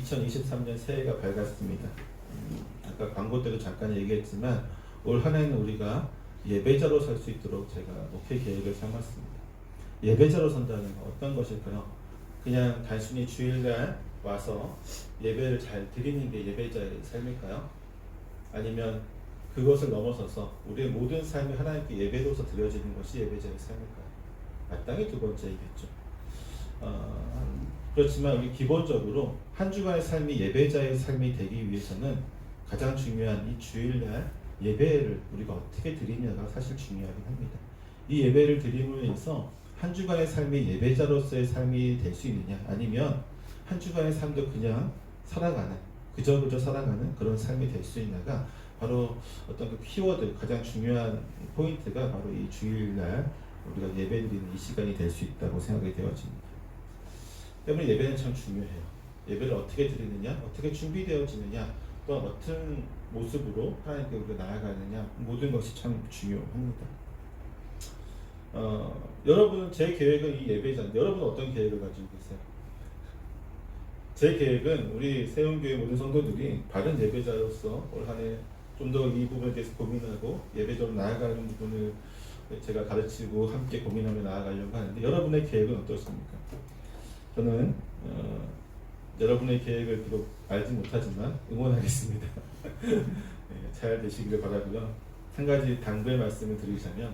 2023년 새해가 밝았습니다. 아까 광고 때도 잠깐 얘기했지만 올 한 해는 우리가 예배자로 살 수 있도록 제가 목회 계획을 삼았습니다. 예배자로 산다는 건 어떤 것일까요? 그냥 단순히 주일날 와서 예배를 잘 드리는 게 예배자의 삶일까요? 아니면 그것을 넘어서서 우리의 모든 삶이 하나님께 예배로서 드려지는 것이 예배자의 삶일까요? 마땅히 두 번째이겠죠. 그렇지만 우리 기본적으로 한 주간의 삶이 예배자의 삶이 되기 위해서는 가장 중요한 이 주일날 예배를 우리가 어떻게 드리냐가 사실 중요하긴 합니다. 이 예배를 드림으로 인해서 한 주간의 삶이 예배자로서의 삶이 될 수 있느냐, 아니면 한 주간의 삶도 그냥 살아가는, 그저 살아가는 그런 삶이 될 수 있냐가 바로 어떤 그 키워드, 가장 중요한 포인트가 바로 이 주일날 우리가 예배드리는 이 시간이 될 수 있다고 생각이 되어집니다. 때문에 예배는 참 중요해요. 예배를 어떻게 드리느냐, 어떻게 준비되어지느냐, 또 어떤 모습으로 하나님께 우리가 나아가느냐, 모든 것이 참 중요합니다. 여러분, 제 계획은 이 예배자인데 여러분은 어떤 계획을 가지고 계세요? 제 계획은 우리 세운교회 모든 성도들이 바른 예배자로서 올 한 해 좀 더 이 부분에 대해서 고민하고 예배적으로 나아가는 부분을 제가 가르치고 함께 고민하며 나아가려고 하는데, 여러분의 계획은 어떻습니까? 저는 여러분의 계획을 비록 알지 못하지만 응원하겠습니다. 네, 잘 되시기를 바라고요. 한 가지 당부의 말씀을 드리자면,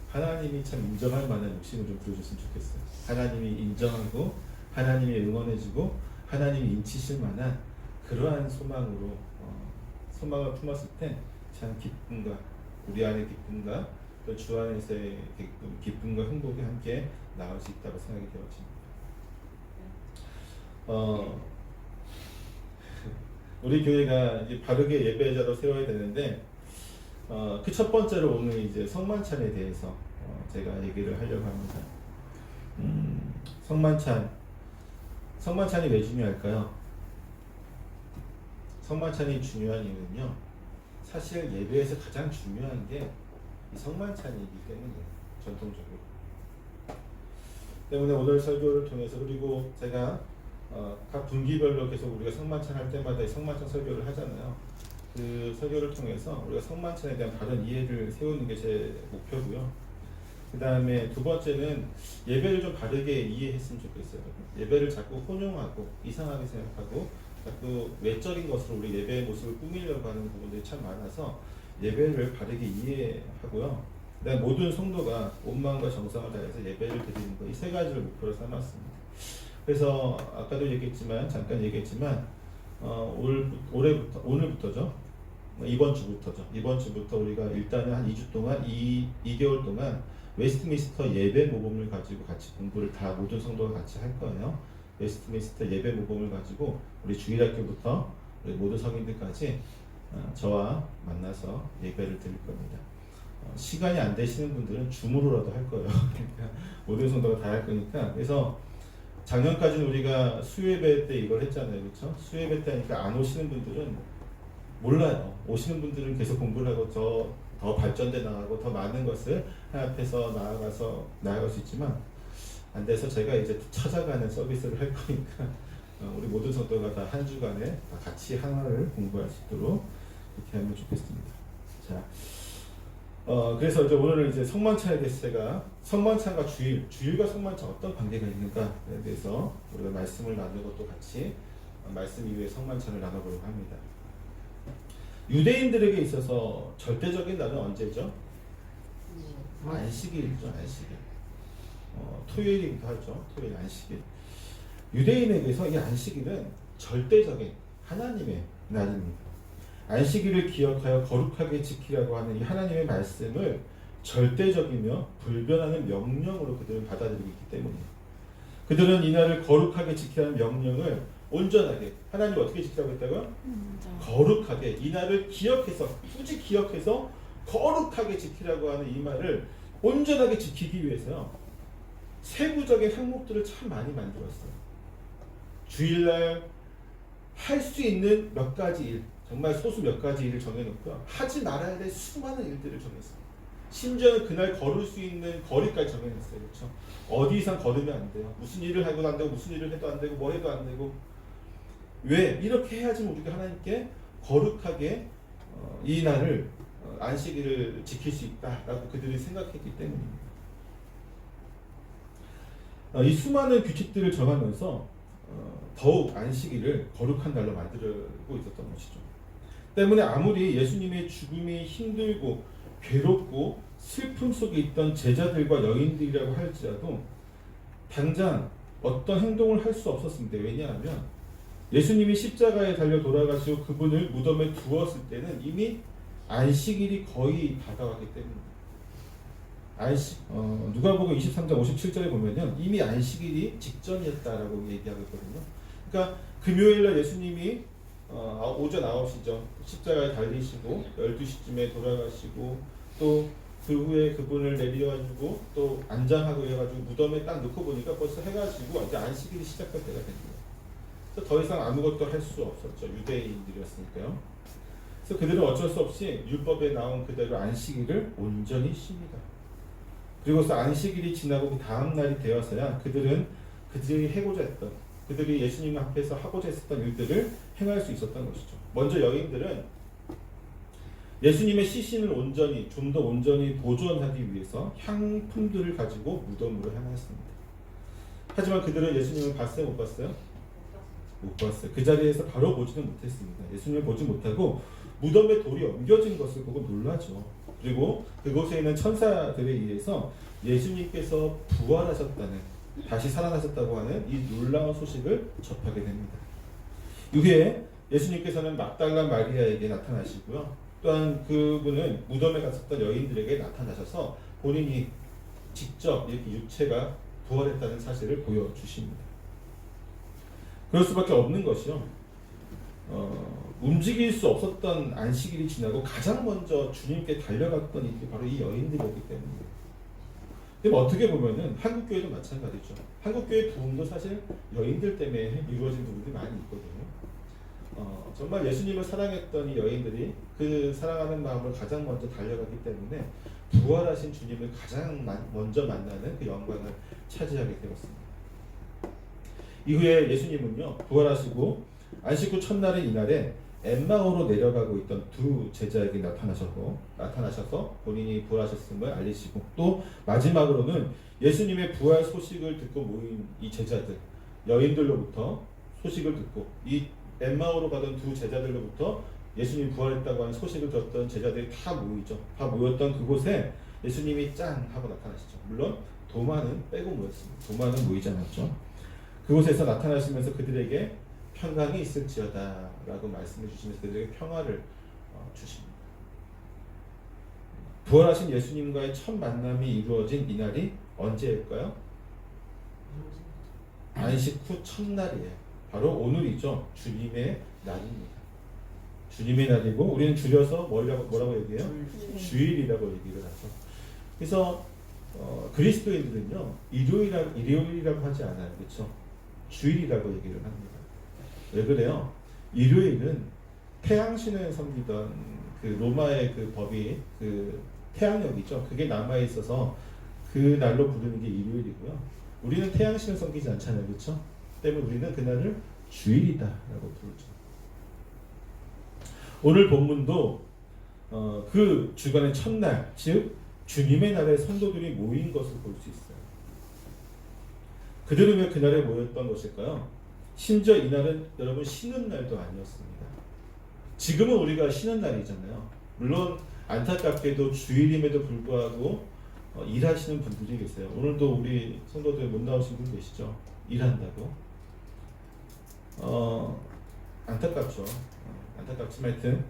하나님이 참 인정할 만한 욕심을 좀 부려줬으면 좋겠어요. 하나님이 인정하고 하나님이 응원해주고 하나님이 인치실 만한 그러한 소망으로 소망을 품었을 때 참 기쁨과 우리 안의 기쁨과 또 주 안에서의 기쁨과 행복이 함께 나올 수 있다고 생각이 되어집니다. 우리 교회가 이제 바르게 예배자로 세워야 되는데, 그 첫 번째로 오늘 이제 성만찬에 대해서 제가 얘기를 하려고 합니다. 성만찬이 왜 중요할까요? 성만찬이 중요한 이유는요, 사실 예배에서 가장 중요한 게 이 성만찬이기 때문이에요. 전통적으로. 때문에 오늘 설교를 통해서, 그리고 제가 각 분기별로 계속 우리가 성만찬 할 때마다 성만찬 설교를 하잖아요. 그 설교를 통해서 우리가 성만찬에 대한 바른 이해를 세우는 게 제 목표고요. 그 다음에 두 번째는 예배를 좀 바르게 이해했으면 좋겠어요. 예배를 자꾸 혼용하고 이상하게 생각하고 자꾸 외적인 것으로 우리 예배의 모습을 꾸미려고 하는 부분들이 참 많아서 예배를 바르게 이해하고요. 그다음에 모든 성도가 온 마음과 정성을 다해서 예배를 드리는 것, 이 세 가지를 목표로 삼았습니다. 그래서 아까도 얘기했지만, 잠깐 얘기했지만, 오늘부터죠. 이번 주부터 우리가 일단은 한 2주 동안, 2개월 동안 웨스트민스터 예배 모범을 가지고 같이 공부를 다 모든 성도가 같이 할 거예요. 웨스트민스터 예배 모범을 가지고 우리 주일학교부터 우리 모든 성인들까지 저와 만나서 예배를 드릴 겁니다. 시간이 안 되시는 분들은 줌으로라도 할 거예요. 그러니까 모든 성도가 다 할 거니까. 그래서 작년까지는 우리가 수요예배 때 이걸 했잖아요, 그렇죠? 수요예배 때 하니까 안 오시는 분들은 몰라요. 오시는 분들은 계속 공부를 하고 더 발전돼 나가고 더 많은 것을 하나님께서 나아갈 수 있지만, 안 돼서 제가 이제 찾아가는 서비스를 할 거니까 우리 모든 성도가 다 한 주간에 다 같이 하나를 공부할 수 있도록 그렇게 하면 좋겠습니다. 자, 그래서 이제 오늘은 이제 성만찬에 대해서 제가 성만찬과 주일과 성만찬 어떤 관계가 있는가에 대해서 우리가 말씀을 나누고 또 같이 말씀 이후에 성만찬을 나눠보려고 합니다. 유대인들에게 있어서 절대적인 날은 언제죠? 안식일이죠, 안식일. 토요일이기도 하죠. 토요일 안식일. 유대인에게서 이 안식일은 절대적인 하나님의 날입니다. 안식일을 기억하여 거룩하게 지키라고 하는 이 하나님의 말씀을 절대적이며 불변하는 명령으로 그들은 받아들이고 있기 때문이에요. 그들은 이 날을 거룩하게 지키라는 명령을 온전하게, 하나님 어떻게 지키라고 했다고요? 거룩하게, 이 날을 기억해서, 굳이 기억해서 거룩하게 지키라고 하는 이 말을 온전하게 지키기 위해서요, 세부적인 항목들을 참 많이 만들었어요. 주일날 할 수 있는 몇 가지 일, 정말 소수 몇 가지 일을 정해놓고요, 하지 말아야 될 수많은 일들을 정했어요. 심지어는 그날 걸을 수 있는 거리까지 정해놨어요. 그렇죠? 어디 이상 걸으면 안 돼요. 무슨 일을 하고도 안 되고 무슨 일을 해도 안 되고 뭐 해도 안 되고. 왜? 이렇게 해야지 우리가 하나님께 거룩하게 이 날을 안식일을 지킬 수 있다라고 그들이 생각했기 때문입니다. 이 수많은 규칙들을 정하면서 더욱 안식일을 거룩한 날로 만들고 있었던 것이죠. 때문에 아무리 예수님의 죽음이 힘들고 괴롭고 슬픔 속에 있던 제자들과 여인들이라고 할지라도 당장 어떤 행동을 할 수 없었습니다. 왜냐하면 예수님이 십자가에 달려 돌아가시고 그분을 무덤에 두었을 때는 이미 안식일이 거의 다가왔기 때문입니다. 누가복음 23장 57절에 보면요, 이미 안식일이 직전이었다라고 얘기하고 있거든요. 그러니까 금요일날 예수님이 오전 9시죠. 십자가에 달리시고 12시쯤에 돌아가시고 또 그 후에 그분을 내려가지고 또 안장하고 해가지고 무덤에 딱 넣고 보니까 벌써 해가지고 이제 안식일이 시작할 때가 된 거예요. 그래서 더 이상 아무것도 할 수 없었죠. 유대인들이었으니까요. 그래서 그들은 어쩔 수 없이 율법에 나온 그대로 안식일을 온전히 쉽니다. 그리고서 안식일이 지나고 그 다음 날이 되어서야 그들이 해고자 했던, 그들이 예수님 앞에서 하고자 했었던 일들을 행할 수 있었던 것이죠. 먼저 여인들은 예수님의 시신을 좀 더 온전히 보존하기 위해서 향품들을 가지고 무덤으로 향했습니다. 하지만 그들은 예수님을 봤어요? 못 봤어요? 못 봤어요. 그 자리에서 바로 보지는 못했습니다. 예수님을 보지 못하고 무덤에 돌이 옮겨진 것을 보고 놀라죠. 그리고 그곳에 있는 천사들에 의해서 예수님께서 부활하셨다는, 다시 살아나셨다고 하는 이 놀라운 소식을 접하게 됩니다. 이후에 예수님께서는 막달라 마리아에게 나타나시고요. 또한 그분은 무덤에 갔었던 여인들에게 나타나셔서 본인이 직접 이렇게 육체가 부활했다는 사실을 보여주십니다. 그럴 수밖에 없는 것이요. 움직일 수 없었던 안식일이 지나고 가장 먼저 주님께 달려갔던 이들이 바로 이 여인들이었기 때문입니다. 근데 어떻게 보면은 한국교회도 마찬가지죠. 한국교회 부흥도 사실 여인들 때문에 이루어진 부분들이 많이 있거든요. 정말 예수님을 사랑했던 이 여인들이 그 사랑하는 마음을 가장 먼저 달려갔기 때문에 부활하신 주님을 가장 먼저 만나는 그 영광을 차지하게 되었습니다. 이후에 예수님은요, 부활하시고 안식 후 첫날인 이날에 엠마오로 내려가고 있던 두 제자에게 나타나셔서 본인이 부활하셨음을 알리시고, 또 마지막으로는 예수님의 부활 소식을 듣고 모인 이 제자들, 여인들로부터 소식을 듣고, 이 엠마오로 가던 두 제자들로부터 예수님 부활했다고 하는 소식을 들었던 제자들이 다 모이죠. 다 모였던 그곳에 예수님이 짠 하고 나타나시죠. 물론 도마는 빼고 모였습니다. 도마는 모이지 않았죠. 그곳에서 나타나시면서 그들에게 평강이 있을지어다 라고 말씀해 주시면서 그들에게 평화를 주십니다. 부활하신 예수님과의 첫 만남이 이루어진 이날이 언제일까요? 안식 후 첫날이에요. 바로 오늘이죠. 주님의 날입니다. 주님의 날이고, 우리는 줄여서 뭐라고 얘기해요? 주일이라고 얘기를 하죠. 그래서 그리스도인들은요, 일요일이라고 하지 않아요. 그렇죠? 주일이라고 얘기를 합니다. 왜 그래요? 일요일은 태양신을 섬기던 그 로마의 그 법이 그 태양력이죠. 그게 남아 있어서 그 날로 부르는 게 일요일이고요. 우리는 태양신을 섬기지 않잖아요. 그렇죠? 때문에 우리는 그날을 주일이다라고 부르죠. 오늘 본문도 그 주간의 첫날, 즉 주님의 날에 성도들이 모인 것을 볼 수 있어요. 그들은 왜 그날에 모였던 것일까요? 심지어 이날은 여러분 쉬는 날도 아니었습니다. 지금은 우리가 쉬는 날이잖아요. 물론 안타깝게도 주일임에도 불구하고 일하시는 분들이 계세요. 오늘도 우리 성도들 못 나오신 분 계시죠? 일한다고. 안타깝죠. 안타깝지만 하여튼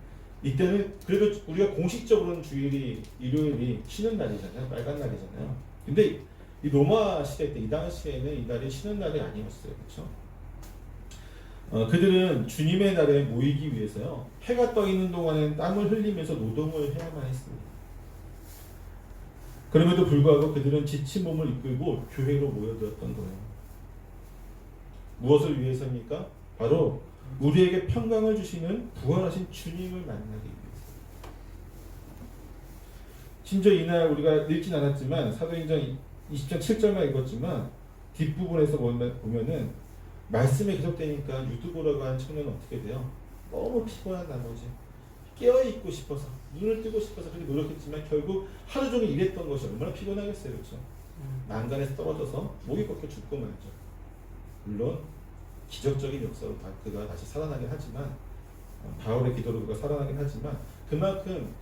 이때는 그래도 우리가 공식적으로는 주일이 일요일이 쉬는 날이잖아요. 빨간 날이잖아요. 근데 이 로마 시대 때 이 당시에는 이 날이 쉬는 날이 아니었어요. 그렇죠? 그들은 주님의 날에 모이기 위해서요, 해가 떠 있는 동안에는 땀을 흘리면서 노동을 해야만 했습니다. 그럼에도 불구하고 그들은 지친 몸을 이끌고 교회로 모여들었던 거예요. 무엇을 위해서입니까? 바로 우리에게 평강을 주시는 부활하신 주님을 만나기 위해서. 심지어 이날 우리가 읽진 않았지만 사도행전 20장 7절만 읽었지만 뒷부분에서 보면은 말씀에 계속되니까 유두보라고 하는 청년은 어떻게 돼요? 너무 피곤한 나머지 깨어있고 싶어서 눈을 뜨고 싶어서 그렇게 노력했지만 결국 하루 종일 일했던 것이 얼마나 피곤하겠어요. 그렇죠? 난간에서 떨어져서 목이 꺾여 죽고 말죠. 물론 기적적인 역사로 그가 다시 살아나긴 하지만 바울의 기도로 그가 살아나긴 하지만 그만큼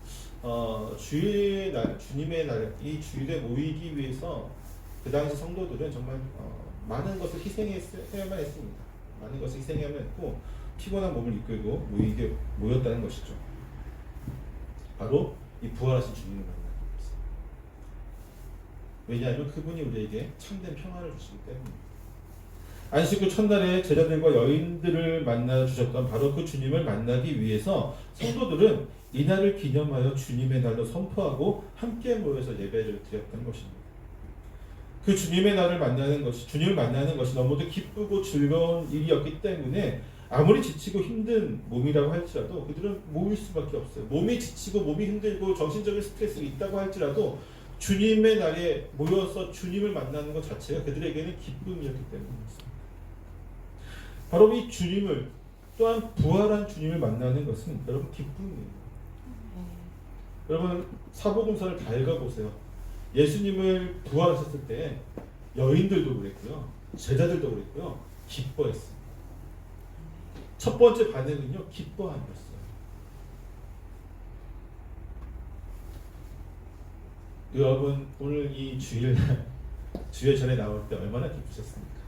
주일의 날, 주님의 날, 이 주일에 모이기 위해서 그 당시 성도들은 정말 많은 것을 희생해야만 했습니다. 많은 것을 희생해야만 했고 피곤한 몸을 이끌고 모였다는 것이죠. 바로 이 부활하신 주님을 만나는 것입니다. 왜냐하면 그분이 우리에게 참된 평안을 주시기 때문입니다. 안식 후 첫날에 제자들과 여인들을 만나 주셨던 바로 그 주님을 만나기 위해서 성도들은 이날을 기념하여 주님의 날로 선포하고 함께 모여서 예배를 드렸던 것입니다. 그 주님의 날을 만나는 것이, 주님을 만나는 것이 너무도 기쁘고 즐거운 일이었기 때문에 아무리 지치고 힘든 몸이라고 할지라도 그들은 모일 수밖에 없어요. 몸이 지치고 몸이 힘들고 정신적인 스트레스가 있다고 할지라도 주님의 날에 모여서 주님을 만나는 것 자체가 그들에게는 기쁨이었기 때문입니다. 바로 이 주님을, 또한 부활한 주님을 만나는 것은 여러분 기쁨이에요. 여러분 사복음서를 다 읽어보세요. 예수님을 부활하셨을 때 여인들도 그랬고요, 제자들도 그랬고요, 기뻐했어요. 첫 번째 반응은요, 기뻐함이었어요. 여러분 오늘 이 주일날 주일 전에 나올 때 얼마나 기쁘셨습니까?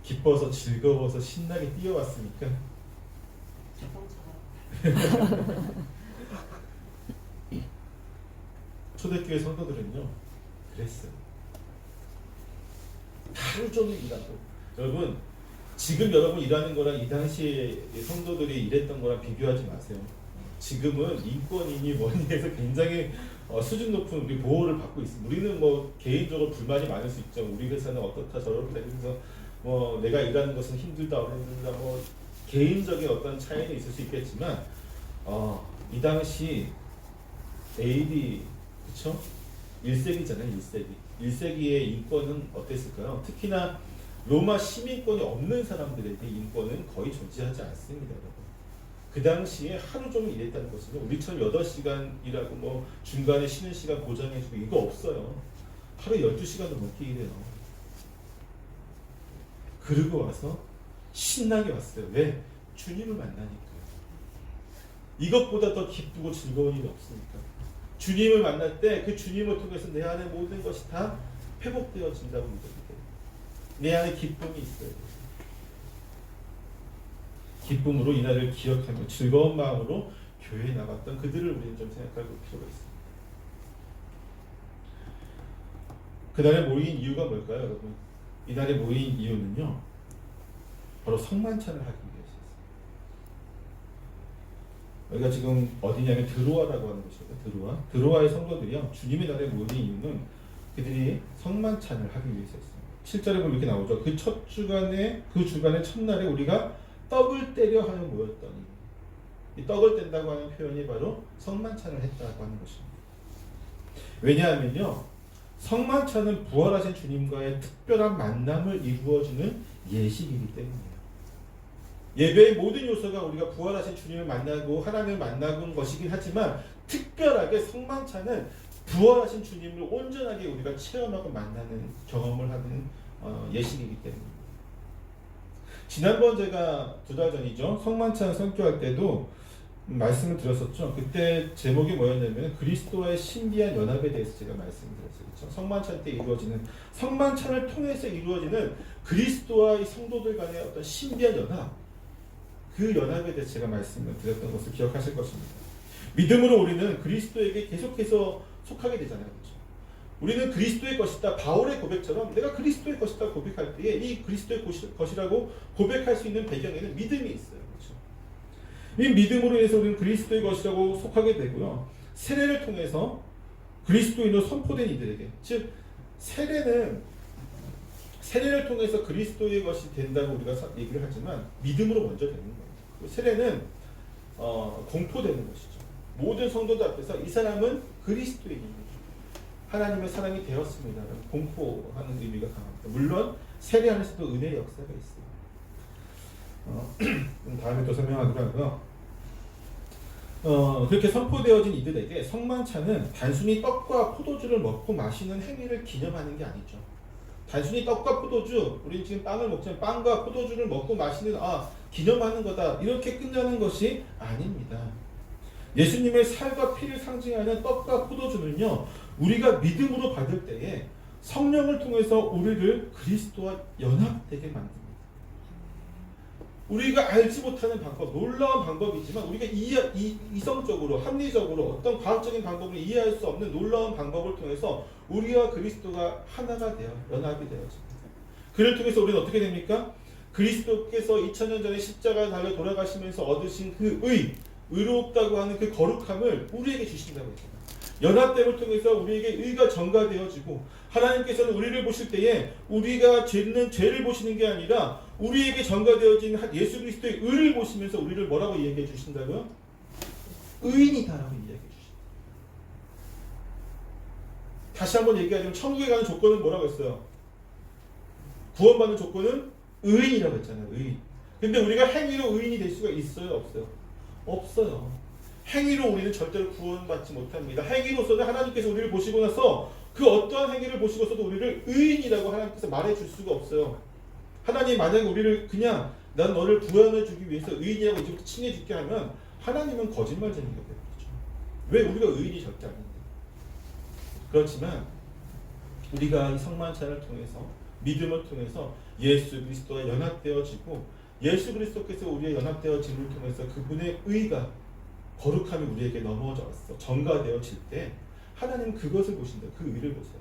기뻐서 즐거워서 신나게 뛰어왔습니까? 초대교회 성도들은요 그랬어요. 하루 종일 일하고, 여러분 지금 여러분 일하는 거랑 이 당시에 성도들이 일했던 거랑 비교하지 마세요. 지금은 인권이니 뭐니 해서 굉장히 수준 높은 우리 보호를 받고 있습니다. 우리는 뭐 개인적으로 불만이 많을 수 있죠. 우리 회사는 어떻다 저렇다 해서 뭐 내가 일하는 것은 힘들다 어렵다 뭐 개인적인 어떤 차이는 있을 수 있겠지만 이 당시 AD 그쵸? 1세기잖아요. 1세기의 인권은 어땠을까요? 특히나 로마 시민권이 없는 사람들에게 인권은 거의 존재하지 않습니다. 여러분. 그 당시에 하루 종일 일했다는 것은 우리처럼 8시간 일하고 뭐 중간에 쉬는 시간 보장해주고 이거 없어요. 하루 12시간도 넘게 일해요. 그러고 와서 신나게 왔어요. 왜? 주님을 만나니까요. 이것보다 더 기쁘고 즐거운 일이 없으니까. 주님을 만날 때 그 주님을 통해서 내 안에 모든 것이 다 회복되어진다고 믿어요. 내 안에 기쁨이 있어요. 기쁨으로 이날을 기억하며 즐거운 마음으로 교회에 나갔던 그들을 우리는 좀 생각할 필요가 있습니다. 그날에 모인 이유가 뭘까요, 여러분? 이날에 모인 이유는요, 바로 성만찬을 하기 위해서였어요. 여기가 지금 어디냐면 드로아라고 하는 곳이거든요. 드로아의 성도들이요, 주님의 날에 모인 이유는 그들이 성만찬을 하기 위해서였어요. 7절에 보면 이렇게 나오죠. 그 주간의 첫날에 우리가 떡을 떼려 하여 모였더니, 이 떡을 뗀다고 하는 표현이 바로 성만찬을 했다고 하는 것입니다. 왜냐하면요, 성만찬은 부활하신 주님과의 특별한 만남을 이루어주는 예식이기 때문이에요. 예배의 모든 요소가 우리가 부활하신 주님을 만나고 하나님을 만나는 것이긴 하지만 특별하게 성만찬은 부활하신 주님을 온전하게 우리가 체험하고 만나는 경험을 하는 예식이기 때문입니다. 지난번 제가 2달 전이죠. 성만찬 선교할 때도 말씀을 드렸었죠. 그때 제목이 뭐였냐면 그리스도와의 신비한 연합에 대해서 제가 말씀드렸어요. 그렇죠? 성만찬 때 이루어지는, 성만찬을 통해서 이루어지는 그리스도와 이 성도들 간의 어떤 신비한 연합, 그 연합에 대해서 제가 말씀을 드렸던 것을 기억하실 것입니다. 믿음으로 우리는 그리스도에게 계속해서 속하게 되잖아요. 그렇죠? 우리는 그리스도의 것이다. 바울의 고백처럼 내가 그리스도의 것이다 고백할 때에 이 그리스도의 것이라고 고백할 수 있는 배경에는 믿음이 있어요. 그렇죠? 이 믿음으로 인해서 우리는 그리스도의 것이라고 속하게 되고요. 세례를 통해서 그리스도인으로 선포된 이들에게, 즉 세례를 통해서 그리스도의 것이 된다고 우리가 얘기를 하지만 믿음으로 먼저 되는 거예요. 세례는 공포되는 것이죠. 모든 성도들 앞에서 이 사람은 그리스도인입니다. 하나님의 사람이 되었습니다. 공포하는 의미가 강합니다. 물론 세례 안에서도 은혜의 역사가 있어요. 다음에 또 설명하기로 하고요. 그렇게 선포되어진 이들에게 성만찬은 단순히 떡과 포도주를 먹고 마시는 행위를 기념하는 게 아니죠. 단순히 떡과 포도주, 우리 지금 빵을 먹지만 빵과 포도주를 먹고 마시는 기념하는 거다 이렇게 끝나는 것이 아닙니다. 예수님의 살과 피를 상징하는 떡과 포도주는요, 우리가 믿음으로 받을 때에 성령을 통해서 우리를 그리스도와 연합되게 만듭니다. 우리가 알지 못하는 방법, 놀라운 방법이지만 우리가 이성적으로, 합리적으로 어떤 과학적인 방법을 이해할 수 없는 놀라운 방법을 통해서 우리와 그리스도가 하나가 되어 연합이 되어집니다. 그를 통해서 우리는 어떻게 됩니까? 그리스도께서 2000년 전에 십자가에 달려 돌아가시면서 얻으신 그 의롭다고 하는 그 거룩함을 우리에게 주신다고 했잖아요. 연합됨을 통해서 우리에게 의가 전가되어지고, 하나님께서는 우리를 보실 때에 우리가 짓는 죄를 보시는 게 아니라 우리에게 전가되어진 예수 그리스도의 의를 보시면서 우리를 뭐라고 이야기해 주신다고요? 의인이다라고 이야기해 주십니다. 다시 한번 얘기하자면 천국에 가는 조건은 뭐라고 했어요? 구원받는 조건은 의인이라고 했잖아요. 의인. 근데 우리가 행위로 의인이 될 수가 있어요? 없어요? 없어요. 행위로 우리는 절대로 구원받지 못합니다. 행위로서는 하나님께서 우리를 보시고 나서 그 어떠한 행위를 보시고서도 우리를 의인이라고 하나님께서 말해줄 수가 없어요. 하나님 만약에 우리를 그냥 난 너를 구원해주기 위해서 의인이라고 이제부터 칭해줄게 하면 하나님은 거짓말쟁이가 되겠죠. 왜? 우리가 의인이 절대 아닌데. 그렇지만 우리가 이 성만찬을 통해서, 믿음을 통해서 예수 그리스도와 연합되어지고, 예수 그리스도께서 우리의 연합되어짐을 통해서 그분의 의가, 거룩함이 우리에게 넘어져서 전가되어질 때 하나님은 그것을 보신다. 그 의를 보세요.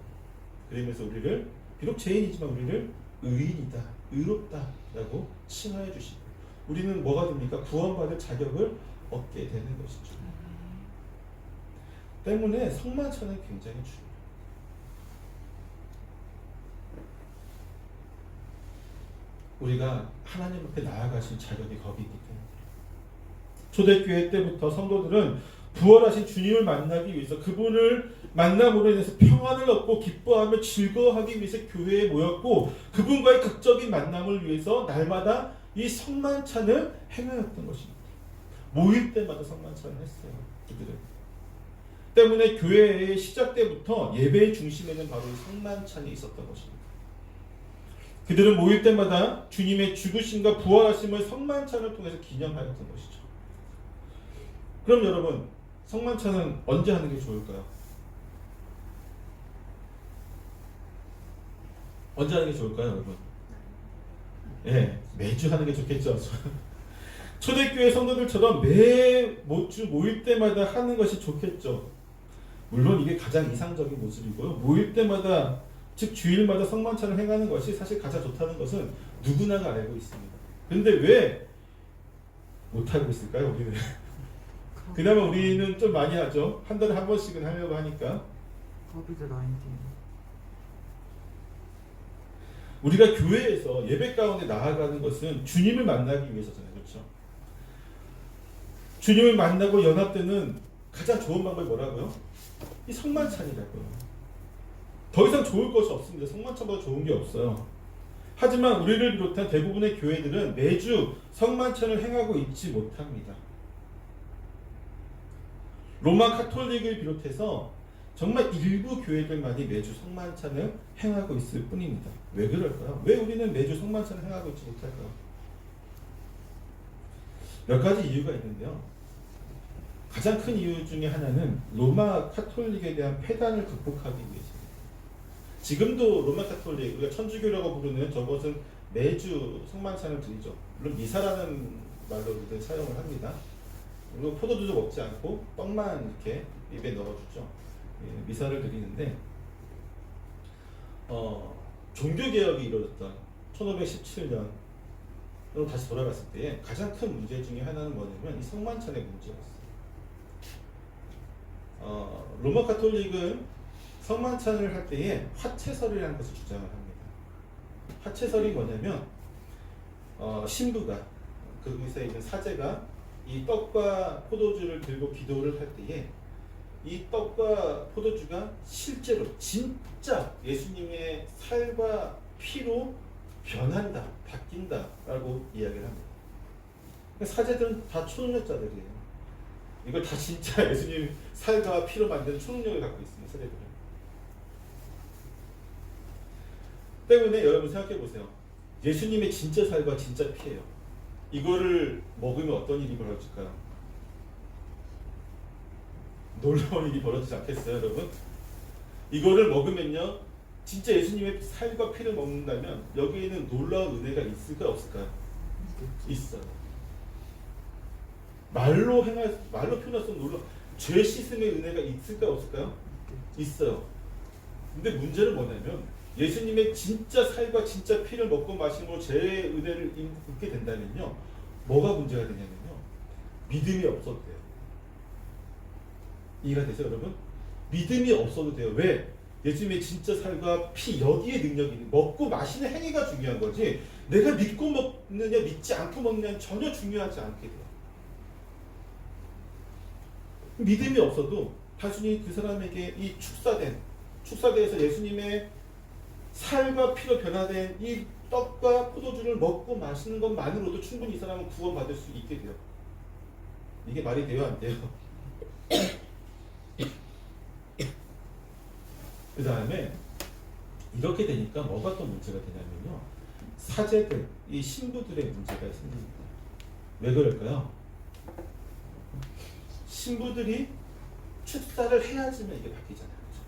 그러면서 우리를, 비록 죄인이지만 우리를 의인이다, 의롭다 라고 칭하여 주시고, 우리는 뭐가 됩니까? 구원받을 자격을 얻게 되는 것이죠. 때문에 성만찬은 굉장히 중요해요. 우리가 하나님 앞에 나아가실 자격이 거기 있기 때문에, 초대교회 때부터 성도들은 부활하신 주님을 만나기 위해서, 그분을 만남으로 인해서 평안을 얻고 기뻐하며 즐거워하기 위해서 교회에 모였고, 그분과의 극적인 만남을 위해서 날마다 이 성만찬을 행하였던 것입니다. 모일 때마다 성만찬을 했어요. 그들은. 때문에 교회의 시작 때부터 예배의 중심에는 바로 이 성만찬이 있었던 것입니다. 그들은 모일 때마다 주님의 죽으심과 부활하심을 성만찬을 통해서 기념하였던 것이죠. 그럼 여러분, 성만찬은 언제 하는 게 좋을까요? 언제 하는 게 좋을까요, 여러분? 예, 매주 하는 게 좋겠죠. 초대교회 성도들처럼 매주 모일 때마다 하는 것이 좋겠죠. 물론 이게 가장 이상적인 모습이고요. 모일 때마다, 즉 주일마다 성만찬을 행하는 것이 사실 가장 좋다는 것은 누구나가 알고 있습니다. 근데 왜 못하고 있을까요, 우리는? 그나마 우리는 좀 많이 하죠. 한 달에 한 번씩은 하려고 하니까. 코비드-19. 우리가 교회에서 예배 가운데 나아가는 것은 주님을 만나기 위해서잖아요. 그렇죠? 주님을 만나고 연합되는 가장 좋은 방법이 뭐라고요? 이 성만찬이라고요. 더 이상 좋을 것이 없습니다. 성만찬보다 좋은 게 없어요. 하지만 우리를 비롯한 대부분의 교회들은 매주 성만찬을 행하고 있지 못합니다. 로마 카톨릭을 비롯해서 정말 일부 교회들만이 매주 성만찬을 행하고 있을 뿐입니다. 왜 그럴까요? 왜 우리는 매주 성만찬을 행하고 있지 못할까요? 몇 가지 이유가 있는데요. 가장 큰 이유 중에 하나는 로마 카톨릭에 대한 폐단을 극복하기 위해서입니다. 지금도 로마 카톨릭, 우리가 천주교라고 부르는 저것은 매주 성만찬을 드리죠. 물론 미사라는 말로 우리들 사용을 합니다. 그리고 포도주도 먹지 않고 떡만 이렇게 입에 넣어주죠. 예, 미사를 드리는데, 종교개혁이 이루어졌던 1517년으로 다시 돌아갔을 때 가장 큰 문제 중에 하나는 뭐냐면 이 성만찬의 문제였어요. 로마 카톨릭은 성만찬을 할 때에 화채설이라는 것을 주장을 합니다. 화채설이 뭐냐면 신부가, 거기서 있는 사제가 이 떡과 포도주를 들고 기도를 할 때에 이 떡과 포도주가 실제로 진짜 예수님의 살과 피로 변한다, 바뀐다라고 이야기를 합니다. 사제들은 다 초능력자들이에요. 이걸 다 진짜 예수님 살과 피로 만든 초능력을 갖고 있습니다. 사제들은. 때문에 여러분 생각해 보세요. 예수님의 진짜 살과 진짜 피예요. 이거를 먹으면 어떤 일이 벌어질까요? 놀라운 일이 벌어지지 않겠어요, 여러분? 이거를 먹으면요, 진짜 예수님의 살과 피를 먹는다면 여기에는 놀라운 은혜가 있을까 없을까요? 있어요. 말로 표현할 수 없는 죄 씻음의 은혜가 있을까 없을까요? 있어요. 근데 문제는 뭐냐면 예수님의 진짜 살과 진짜 피를 먹고 마심으로 죄의 은혜를 입게 된다면요, 뭐가 문제가 되냐면요, 믿음이 없어도 돼요. 이해가 되세요, 여러분? 믿음이 없어도 돼요. 왜? 예수님의 진짜 살과 피, 여기에 능력이 있는, 먹고 마시는 행위가 중요한 거지, 내가 믿고 먹느냐 믿지 않고 먹느냐는 전혀 중요하지 않게 돼요. 믿음이 없어도 단순히 그 사람에게 이 축사돼서 예수님의 살과 피로 변화된 이 떡과 포도주를 먹고 마시는 것만으로도 충분히 이 사람은 구원받을 수 있게 돼요. 이게 말이 돼요, 안 돼요? 그 다음에 이렇게 되니까 뭐가 또 문제가 되냐면요, 사제들, 이 신부들의 문제가 생깁니다. 왜 그럴까요? 신부들이 축사를 해야지만 이게 바뀌잖아요. 그렇죠?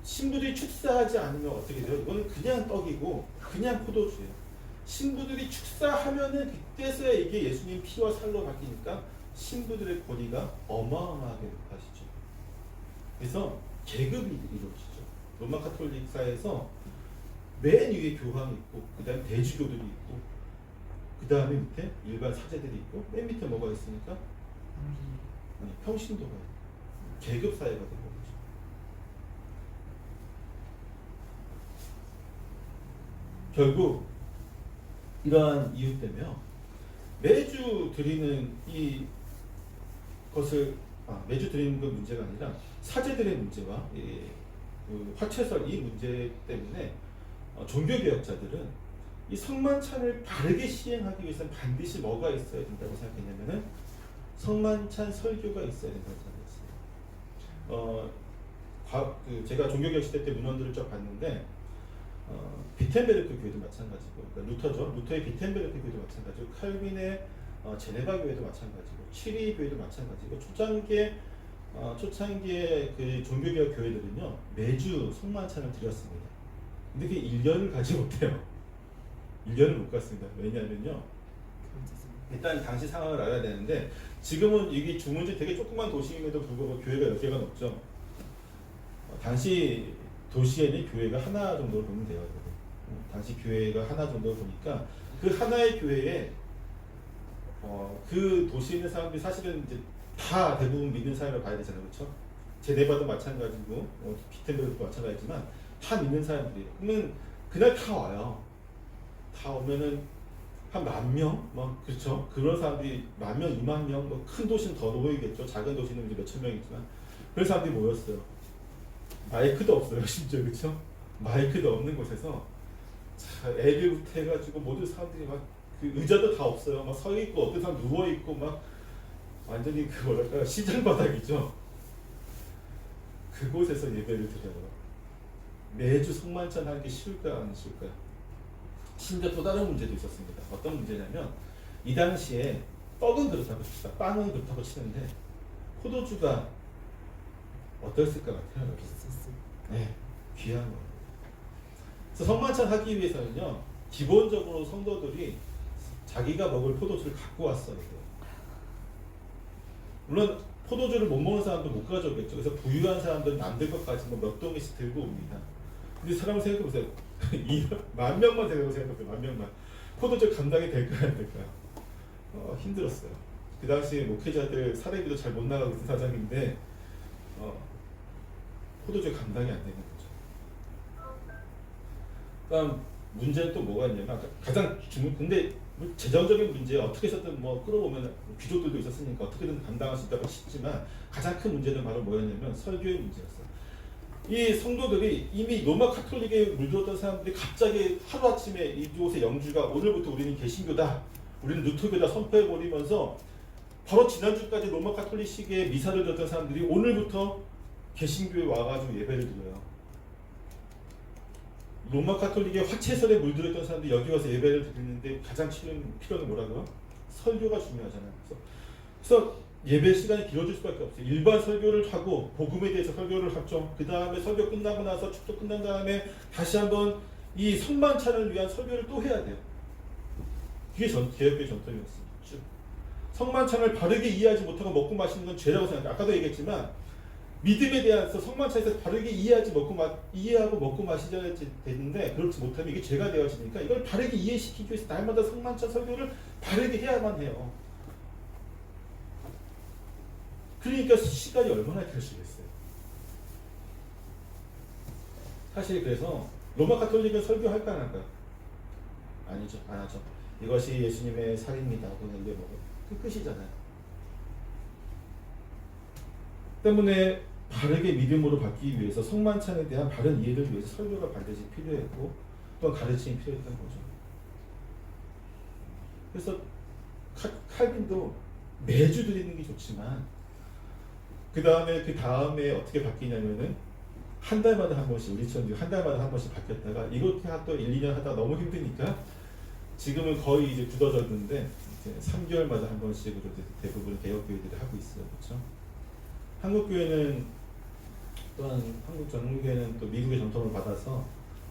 신부들이 축사하지 않으면 어떻게 돼요? 이거는 그냥 떡이고 그냥 포도주예요. 신부들이 축사하면은 그때서야 이게 예수님 피와 살로 바뀌니까 신부들의 권위가 어마어마하게 높아지죠. 그래서 계급이 이루어지죠. 로마 카톨릭 사회에서 맨 위에 교황이 있고, 그 다음에 대주교들이 있고, 그 다음에 밑에 일반 사제들이 있고, 맨 밑에 뭐가 있습니까? 아니, 평신도가 있고, 계급 사회가 된 거죠. 결국 이러한 이유 때문에요, 매주 드리는 매주 드리는 그 문제가 아니라 사제들의 문제와 그 화채설 이 문제 때문에 종교개혁자들은 이 성만찬을 바르게 시행하기 위해서는 반드시 뭐가 있어야 된다고 생각했냐면은 성만찬 설교가 있어야 된다고 생각했어요. 제가 종교개혁 시대 때 문헌들을 쭉 봤는데, 비텐베르크 교회도 마찬가지고, 그러니까 루터의 비텐베르크 교회도 마찬가지고, 칼빈의 제네바 교회도 마찬가지고, 치리 교회도 마찬가지고, 초창기의 그 종교개혁 교회들은요, 매주 성만찬을 드렸습니다. 근데 그게 1년을 가지 못해요. 1년을 못 갔습니다. 왜냐하면요, 일단 당시 상황을 알아야 되는데, 지금은 이게 주문지 되게 조그만 도시임에도 불구하고 교회가 몇 개가 넘죠. 당시 도시에는 교회가 하나 정도로 보면 돼요. 당시 교회가 하나 정도로 보니까 그 하나의 교회에 그 도시에 있는 사람들이 사실은 이제 다 대부분 믿는 사람이라고 봐야 되잖아요, 그렇죠? 제네바도 마찬가지고, 비텐베르크도 마찬가지지만 다 믿는 사람들이에요. 그러면 그날 다 와요. 다 오면은 한 10,000명, 그렇죠? 그런 사람들이 10,000명, 20,000명, 큰 도시는 더 모이겠죠. 작은 도시는 이제 몇천 명이지만 그런 사람들이 모였어요. 마이크도 없어요, 심지어, 그렇죠? 마이크도 없는 곳에서 애들부터 해가지고 모든 사람들이 막 그 의자도 다 없어요. 막 서 있고 어떤 사람 누워 있고 막 완전히 그 뭐랄까 시장바닥이죠. 그곳에서 예배를 드려요. 매주 성만찬 하는 게 쉬울까 안 쉬울까요? 심지어 또 다른 문제도 있었습니다. 어떤 문제냐면 이 당시에 떡은 그렇다고 칩시다. 빵은 그렇다고 치는데 포도주가 어땠을까 같아요. 네, 귀한 거예요. 그래서 성만찬 하기 위해서는요, 기본적으로 성도들이 자기가 먹을 포도주를 갖고 왔어야 돼요. 물론 포도주를 못 먹는 사람도 못 가져오겠죠. 그래서 부유한 사람들은 남들 것까지 몇 동이씩 들고 옵니다. 근데 사람을 생각해보세요. 10,000명만 생각해보세요. 10,000명만. 포도주 감당이 될까요, 안 될까요? 힘들었어요. 그 당시에 목회자들 사례비도 잘 못 나가고 있는 사장인데 포도주 감당이 안 되는 거죠. 그러니까 문제는 또 뭐가 있냐면, 가장 근데 뭐 재정적인 문제 어떻게 해서든 뭐 끌어오면 귀족들도 있었으니까 어떻게든 감당할 수 있다고 싶지만 가장 큰 문제는 바로 뭐였냐면 설교의 문제였어요. 이 성도들이 이미 로마 카톨릭에 물들었던 사람들이 갑자기 하루아침에 이곳의 영주가 오늘부터 우리는 개신교다, 우리는 누토교다 선포해버리면서 바로 지난주까지 로마 카톨릭식의 미사를 드렸던 사람들이 오늘부터 개신교에 와가지고 예배를 드려요. 로마 카톨릭의 화채설에 물들었던 사람들이 여기 와서 예배를 드리는데 가장 필요는 뭐라고요? 설교가 중요하잖아요. 그래서 예배 시간이 길어질 수밖에 없어요. 일반 설교를 하고 복음에 대해서 설교를 하죠. 그 다음에 설교 끝나고 나서 축도 끝난 다음에 다시 한번 이 성만찬을 위한 설교를 또 해야 돼요. 그게 개혁교의 전통이었어요. 쭉. 성만찬을 바르게 이해하지 못하고 먹고 마시는 건 죄라고 생각해요. 아까도 얘기했지만 믿음에 대해서 성만찬에서 바르게 이해하고 먹고 마시셔야 되는데 그렇지 못하면 이게 죄가 되어지니까 이걸 바르게 이해시키기 위해서 날마다 성만찬 설교를 바르게 해야만 해요. 그러니까 시간이 얼마나 길어지겠어요. 사실 그래서 로마 카톨릭은 설교할까 안 할까요? 아니죠, 안 하죠. 이것이 예수님의 살입니다 하고 넘겨먹어. 그 끝이잖아요. 때문에 바르게 믿음으로 받기 위해서 성만찬에 대한 바른 이해를 위해서 설교가 반드시 필요했고 또한 가르침이 필요했던 거죠. 그래서 칼빈도 매주 드리는 게 좋지만 그 다음에 어떻게 바뀌냐면은 한 달마다 한 번씩 우리처럼 한 달마다 한 번씩 바뀌었다가 이렇게 또 1, 2년 하다 너무 힘드니까 지금은 거의 이제 굳어졌는데 이제 3개월마다 한 번씩으로 대부분 개혁교회들이 하고 있어요. 그렇죠? 한국교회는 또한 한국 전문교회는 또 미국의 전통을 받아서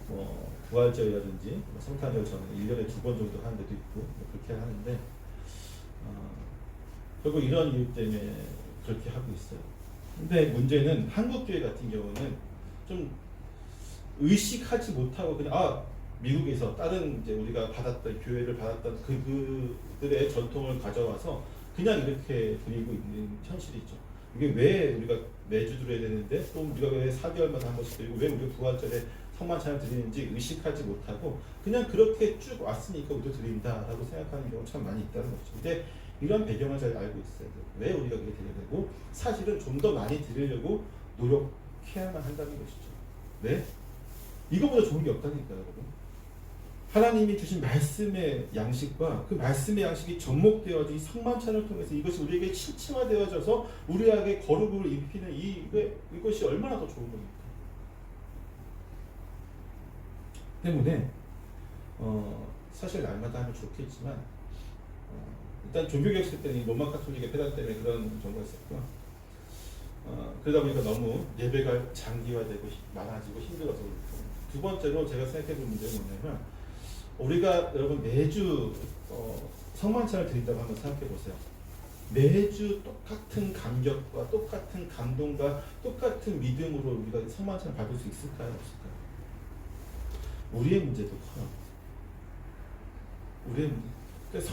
뭐 부활절이라든지 성탄절 전에 1년에 2번 정도 하는 데도 있고 뭐 그렇게 하는데 결국 이런 이유 때문에 그렇게 하고 있어요. 근데 문제는 한국교회 같은 경우는 좀 의식하지 못하고 그냥 미국에서 다른 이제 우리가 받았던 교회를 받았던 그들의 전통을 가져와서 그냥 이렇게 드리고 있는 현실이죠. 이게 왜 우리가 매주 드려야 되는데 또 우리가 왜 4개월마다 한 번씩 드리고 왜 우리가 부활절에 성만찬을 드리는지 의식하지 못하고 그냥 그렇게 쭉 왔으니까 우리도 드린다라고 생각하는 경우가 참 많이 있다는 거죠. 근데 이런 배경을 잘 알고 있어야 돼요. 왜 우리가 그렇게 드려야 되고 사실은 좀 더 많이 드리려고 노력해야만 한다는 것이죠. 네? 이거보다 좋은 게 없다니까요, 여러분. 하나님이 주신 말씀의 양식과 그 말씀의 양식이 접목되어진 성만찬을 통해서 이것이 우리에게 실체화되어져서 우리에게 거룩을 입히는 이것이 얼마나 더 좋은 겁니까? 때문에 사실 날마다 하면 좋겠지만 일단 종교개혁 때는 로마 카톨릭의 폐단 때문에 그런 경우가 있었고요. 그러다 보니까 너무 예배가 장기화되고 많아지고 힘들어서 그렇고. 두 번째로 제가 생각해본 문제는 뭐냐면 우리가 여러분 매주 성만찬을 드린다고 한번 생각해 보세요. 매주 똑같은 감격과 똑같은 감동과 똑같은 믿음으로 우리가 성만찬을 받을 수 있을까요? 없을까요? 우리의 문제도 커요. 우리의 문제. 그러니까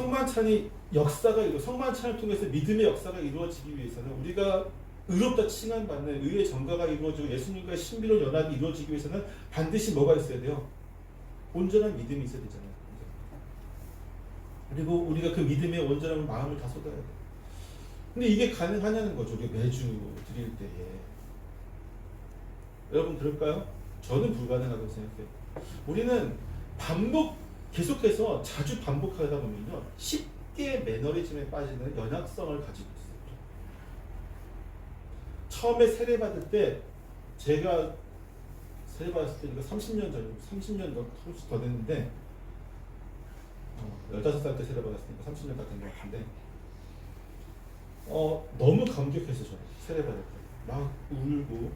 성만찬을 통해서 믿음의 역사가 이루어지기 위해서는 우리가 의롭다 칭함받는 의의 전가가 이루어지고 예수님과의 신비로운 연합이 이루어지기 위해서는 반드시 뭐가 있어야 돼요? 온전한 믿음이 있어야 되잖아요. 그리고 우리가 그 믿음에 온전한 마음을 다 쏟아야 돼요. 근데 이게 가능하냐는 거죠. 우리가 매주 드릴 때에. 여러분 그럴까요? 저는 불가능하다고 생각해요. 우리는 계속해서 자주 반복하다 보면요. 쉽게 매너리즘에 빠지는 연약성을 가지고 있어요. 처음에 세례받을 때 제가 세례받았을 때니까 30년 더 됐는데 15살 때 세례받았으니까 30년 다 된 것 같은데 너무 감격해서 저는 세례받을 때 막 울고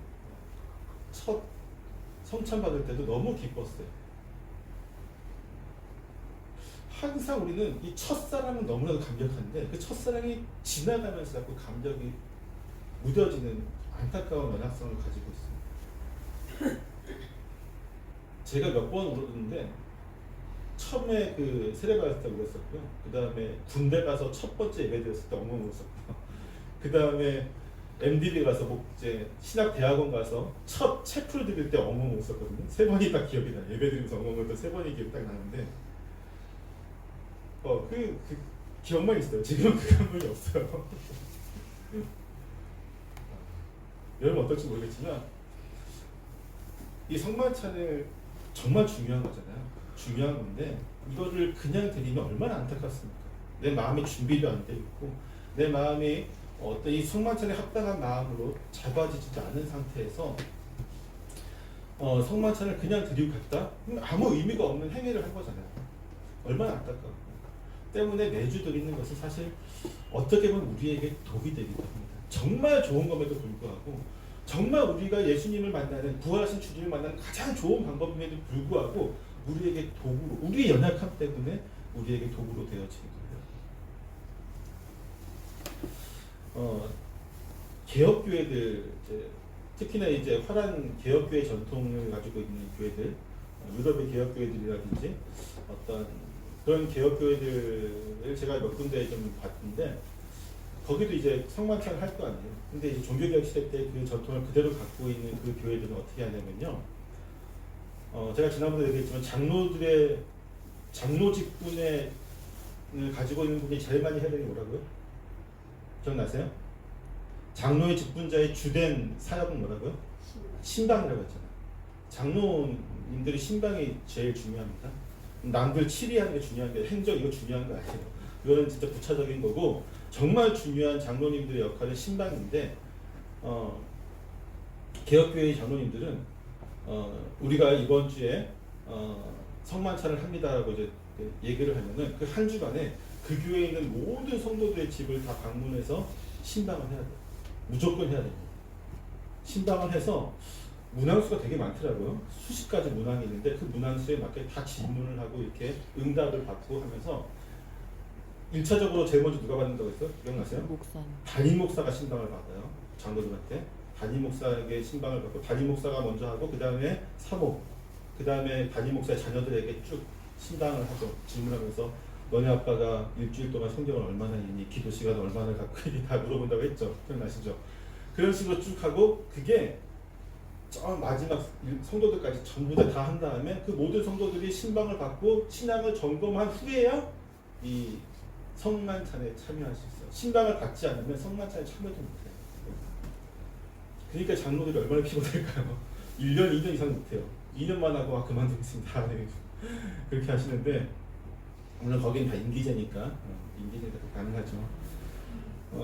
첫 성찬 받을 때도 너무 기뻤어요. 항상 우리는 이 첫사랑은 너무나도 감격한데 그 첫사랑이 지나가면서 자꾸 감격이 무뎌지는 안타까운 연약성을 가지고 있습니다. 제가 몇 번 울었는데 처음에 그 세례받을 때 울었었고요. 그 다음에 군대 가서 첫 번째 예배 드렸을 때 엉엉 울었었고요. 그 다음에 MDB 가서 목재 신학대학원 가서 첫 채플 드릴 때 엉엉 울었었거든요. 3번이 딱 기억이 나요. 예배 드리면서 엉엉 울었던 3번이 기억이 딱 나는데 그 기억만 있어요. 지금 그 감동이 없어요. 여러분 어떨지 모르겠지만 이 성만찬을 정말 중요한 거잖아요. 중요한 건데 이거를 그냥 드리면 얼마나 안타깝습니까? 내 마음의 준비도 안 돼 있고 내 마음이 어떤 이 성만찬에 합당한 마음으로 잡아지지 않은 상태에서 성만찬을 그냥 드리고 갔다? 아무 의미가 없는 행위를 한 거잖아요. 얼마나 안타까워요. 때문에 매주 드리는 것은 사실 어떻게 보면 우리에게 독이 되기도 합니다. 정말 좋은 것에도 불구하고 정말 우리가 예수님을 만나는 부활하신 주님을 만나는 가장 좋은 방법임에도 불구하고 우리에게 도구로 우리의 연약함 때문에 우리에게 도구로 되어지기도 해요. 개혁교회들 특히나 이제 화란 개혁교회 전통을 가지고 있는 교회들, 유럽의 개혁교회들이라든지 어떤 그런 개혁교회들을 제가 몇 군데 좀 봤는데 거기도 이제 성만찬을 할 거 아니에요. 근데 이제 종교개혁 시대 때 그 전통을 그대로 갖고 있는 그 교회들은 어떻게 하냐면요. 제가 지난번에 얘기했지만 장로들의 장로 직분을 가지고 있는 분이 제일 많이 해야 되는 게 뭐라고요? 기억나세요? 장로의 직분자의 주된 사역은 뭐라고요? 신방이라고 했잖아요. 장로님들이 신방이 제일 중요합니다. 남들 치리하는 게 중요한 게 행정 이거 중요한 거 아니에요. 이거는 진짜 부차적인 거고 정말 중요한 장로님들의 역할은 신방인데 개혁교회의 장로님들은 우리가 이번 주에 성만찬을 합니다라고 이제 얘기를 하면은 그 한 주간에 그 교회에 있는 모든 성도들의 집을 다 방문해서 신방을 해야 돼요. 무조건 해야 됩니다. 신방을 해서 문항수가 되게 많더라고요. 수십 가지 문항이 있는데 그 문항수에 맞게 다 질문을 하고 이렇게 응답을 받고 하면서 1차적으로 제일 먼저 누가 받는다고 했어요? 기억나세요? 목사님. 담임 목사가 신방을 받아요. 장로들한테. 담임 목사에게 신방을 받고 담임 목사가 먼저 하고 그 다음에 사모 그 다음에 담임 목사의 자녀들에게 쭉 신방을 하죠. 질문하면서 너네 아빠가 일주일 동안 성경을 얼마나 읽니? 기도 시간을 얼마나 갖고 있니? 다 물어본다고 했죠. 기억나시죠? 그런 식으로 쭉 하고 그게 저 마지막 성도들까지 전부 다 한 다음에 그 모든 성도들이 신방을 받고 신앙을 점검한 후에야 이 성만찬에 참여할 수 있어요. 신방을 받지 않으면 성만찬에 참여도 못해요. 그러니까 장로들이 얼마나 피곤할까요? 1년, 2년 이상 못해요. 2년만 하고 그만두겠습니다. 그렇게 하시는데 물론 거기는 다 임기제니까 임기제니까 가능하죠.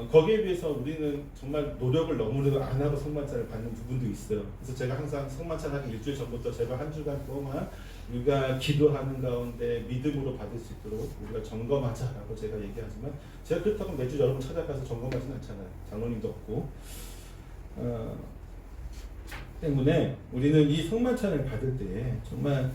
거기에 비해서 우리는 정말 노력을 너무나도 안 하고 성만찬을 받는 부분도 있어요. 그래서 제가 항상 성만찬 하기 일주일 전부터 제발 한 주간 동안 우리가 기도하는 가운데 믿음으로 받을 수 있도록 우리가 점검하자라고 제가 얘기하지만 제가 그렇다고 매주 여러분 찾아가서 점검하지는 않잖아요. 장로님도 없고 때문에 우리는 이 성만찬을 받을 때 정말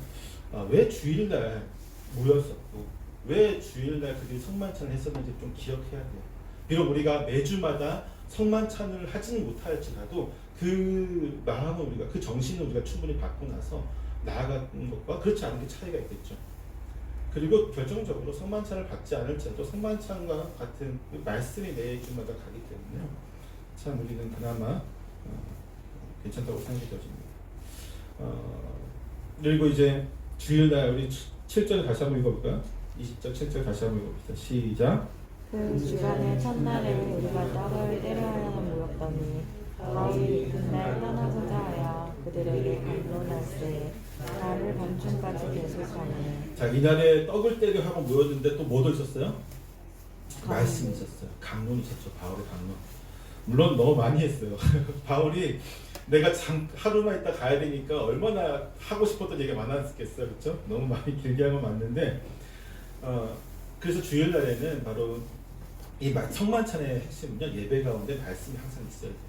왜 주일날 모였었고 왜 주일날 그들이 성만찬을 했었는지 좀 기억해야 돼요. 비록 우리가 매주마다 성만찬을 하지는 못할지라도 그 마음을 우리가 그 정신을 우리가 충분히 받고 나서 나아가는 것과 그렇지 않은 게 차이가 있겠죠. 그리고 결정적으로 성만찬을 받지 않을지라도 성만찬과 같은 그 말씀이 내 주마다 가기 때문에 참 우리는 그나마 괜찮다고 생각이 되어집니다. 그리고 이제 주일날 우리 7절 다시 한번 읽어볼까요? 20절 7절 다시 한번 읽어봅시다. 시작. 그 주간의 첫날에 우리가 떡을 때려하여 모였더니 바울이 이튿날 떠나고자 하여 그들에게 강론할세 나를 밤중까지 계속하네. 자, 이날에 떡을 때려 하고 모였는데 또 뭐도 있었어요? 말씀이 있었어요. 강론이 있었죠. 바울의 강론. 물론 너무 많이 했어요. 바울이 내가 하루만 있다 가야 되니까 얼마나 하고 싶었던 얘기가 많았겠어요. 그렇죠? 너무 많이 길게 한 건 맞는데 그래서 주일날에는 바로 이 성만찬의 핵심은요. 예배 가운데 말씀이 항상 있어야 돼요.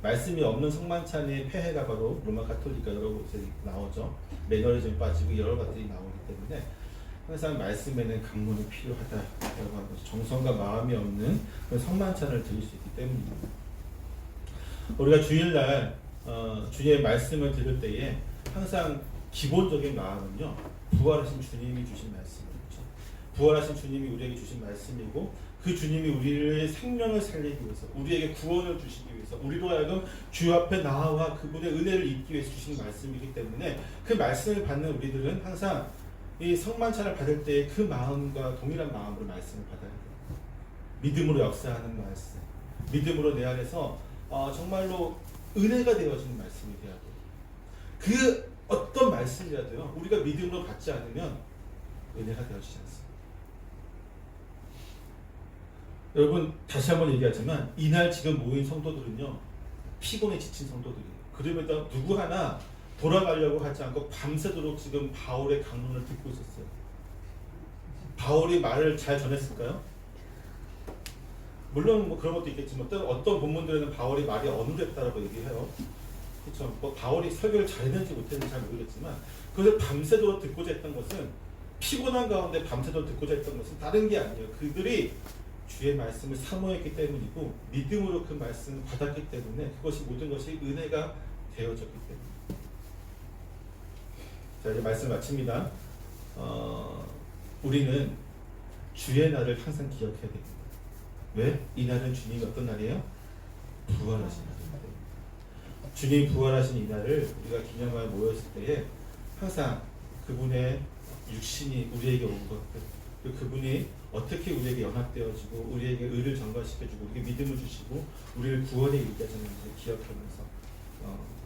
말씀이 없는 성만찬의 폐해가 바로 로마 가톨릭과 여러 곳에 나오죠. 매너리즘이 빠지고 여러 가지들이 나오기 때문에 항상 말씀에는 강론이 필요하다라고 하는 거죠. 정성과 마음이 없는 성만찬을 드릴 수 있기 때문입니다. 우리가 주일날 주의 말씀을 들을 때에 항상 기본적인 마음은요. 부활하신 주님이 주신 말씀이죠. 부활하신 주님이 우리에게 주신 말씀이고 그 주님이 우리의 생명을 살리기 위해서 우리에게 구원을 주시기 위해서 우리로 하여금 주 앞에 나와 그분의 은혜를 입기 위해서 주신 말씀이기 때문에 그 말씀을 받는 우리들은 항상 이 성만찬을 받을 때 그 마음과 동일한 마음으로 말씀을 받아야 돼요. 믿음으로 역사하는 말씀, 믿음으로 내 안에서 정말로 은혜가 되어지는 말씀이 돼야 돼요. 그 어떤 말씀이라도요, 우리가 믿음으로 받지 않으면 은혜가 되어지지 않습니다. 여러분, 다시 한번 얘기하지만 이날 지금 모인 성도들은요, 피곤에 지친 성도들이에요. 그럼에도 누구 하나 돌아가려고 하지 않고 밤새도록 지금 바울의 강론을 듣고 있었어요. 바울이 말을 잘 전했을까요? 물론 뭐 그런 것도 있겠지만 어떤 본문들에는 바울이 말이 어눌했다라고 얘기해요. 그렇죠. 뭐 바울이 설교를 잘했는지 못했는지 잘 모르겠지만 그것을 밤새도록 듣고자 했던 것은, 피곤한 가운데 밤새도록 듣고자 했던 것은 다른 게 아니에요. 그들이 주의 말씀을 사모했기 때문이고 믿음으로 그 말씀을 받았기 때문에 그것이 모든 것이 은혜가 되어졌기 때문에. 자, 이제 말씀 마칩니다. 우리는 주의 날을 항상 기억해야 됩니다. 왜? 이 날은 주님이 어떤 날이에요? 부활하신 날입니다. 주님 부활하신 이 날을 우리가 기념하여 모였을 때에 항상 그분의 육신이 우리에게 온 것들, 그분이 어떻게 우리에게 연합되어지고 우리에게 의를 전가시켜주고 우리에게 믿음을 주시고 우리를 구원에 이르게 하셨는지를 기억하면서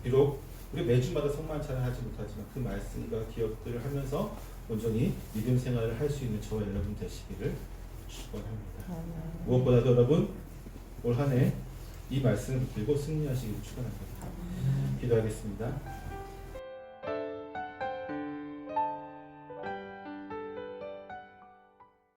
비록 우리 매주마다 성만찬을 하지 못하지만 그 말씀과 기억들을 하면서 온전히 믿음 생활을 할 수 있는 저와 여러분 되시기를 축원합니다. 무엇보다도 여러분, 올 한 해 이 말씀을 붙들고 승리하시기를 축원합니다. 기도하겠습니다.